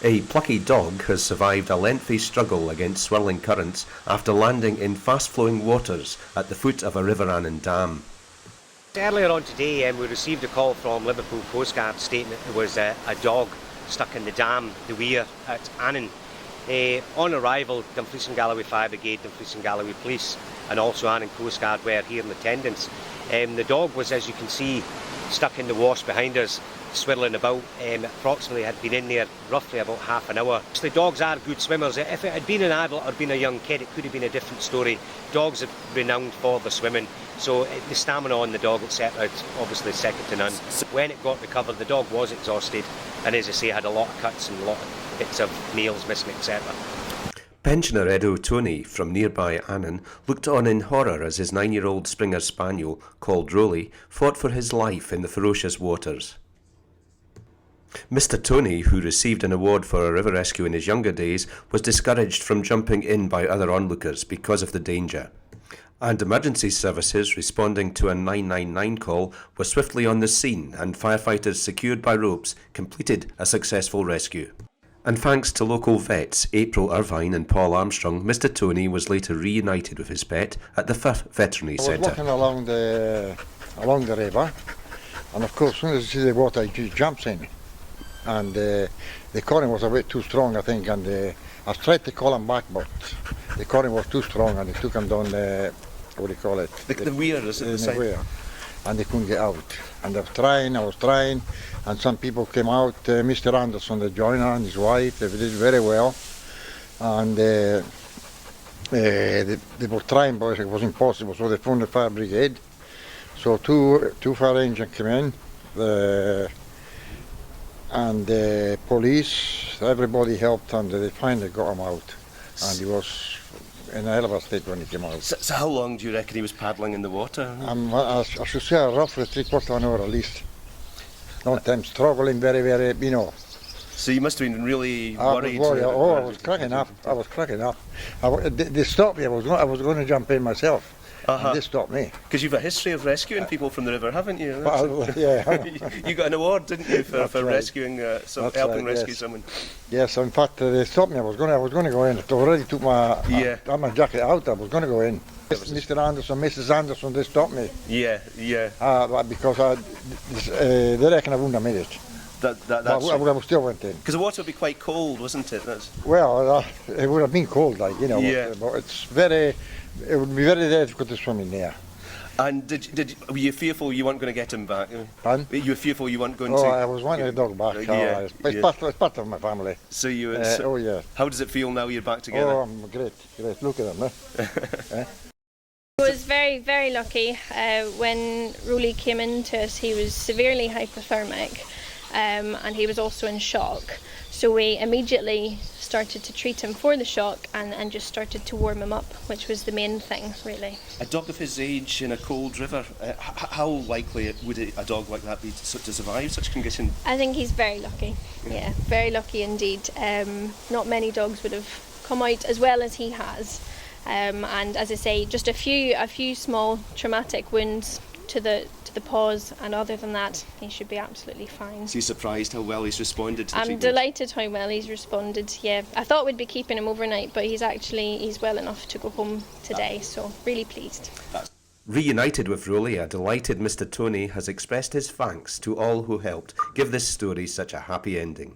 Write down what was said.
A plucky dog has survived a lengthy struggle against swirling currents after landing in fast-flowing waters at the foot of a River Annan dam. Earlier on today we received a call from Liverpool Coast Guard stating that there was a dog stuck in the dam, the weir at Annan. On arrival, Dumfriesshire and Galloway Fire Brigade, Dumfriesshire and Galloway Police and also Annan Coast Guard were here in attendance. The dog was, as you can see, stuck in the wash behind us, swirling about. Approximately had been in there roughly about half an hour. The dogs are good swimmers. If it had been an adult or been a young kid, it could have been a different story. Dogs are renowned for the swimming, so the stamina on the dog, etc., is obviously second to none. When it got recovered, the dog was exhausted, and as I say, had a lot of cuts and a lot of bits of nails missing, etc. Pensioner Edo Tony from nearby Annan looked on in horror as his 9-year-old Springer spaniel, called Rolly, fought for his life in the ferocious waters. Mr. Tony, who received an award for a river rescue in his younger days, was discouraged from jumping in by other onlookers because of the danger. And emergency services responding to a 999 call were swiftly on the scene, and firefighters secured by ropes completed a successful rescue. And thanks to local vets April Irvine and Paul Armstrong, Mr. Tony was later reunited with his pet at the Firth Veterinary Centre. I was walking along the river, and of course as soon as I see the water I just jumps in, and the current was a bit too strong, I think, and I tried to call him back, but the current was too strong and it took him down what do you call it? The weir, is it? The weir, and they couldn't get out. And I was trying, and some people came out, Mr. Anderson, the joiner, and his wife, they did very well. And they were trying, but it was impossible, so they phoned the fire brigade. So two fire engines came in, and the police, everybody helped, and they finally got him out. And he was in a hell of a state when he came out. So how long do you reckon he was paddling in the water? I should say roughly 3/4 of an hour at least. Long time, struggling very, very, you know. So you must have been really worried. I was cracking up. They stopped me. I was going to jump in myself. And they stopped me. Because you've a history of rescuing people from the river, haven't you? Yeah. You got an award, didn't you, for right. rescuing, helping rescue someone? Yes, in fact, they stopped me. I was going to go in. I already took my jacket out. I was going to go in. Mr. Anderson, Mrs. Anderson, they stopped me. Yeah. Because they reckon I wouldn't have made it. I would have still went in. Because the water would be quite cold, wasn't it? Well, it would have been cold, like, you know. Yeah. But it would be very difficult to swim in there. And were you fearful you weren't going to get him back? Pardon? You were fearful you weren't going to? Oh, I was wanting the dog back. Yeah. It's part of my family. So you? Oh yeah. How does it feel now you're back together? Oh, I'm great. Look at him, eh? I was very, very lucky. When Rolly came into us, he was severely hypothermic, and he was also in shock. So we immediately started to treat him for the shock and just started to warm him up, which was the main thing, really. A dog of his age in a cold river, how likely would a dog like that be to survive such a condition? I think he's very lucky. Yeah, very lucky indeed. Not many dogs would have come out as well as he has. And as I say, just a few small traumatic wounds to the paws, and other than that, he should be absolutely fine. So you're surprised how well he's responded to the treatment? I'm delighted how well he's responded, yeah. I thought we'd be keeping him overnight, but he's well enough to go home today, so really pleased. Reunited with Rolly, a delighted Mr. Tony has expressed his thanks to all who helped give this story such a happy ending.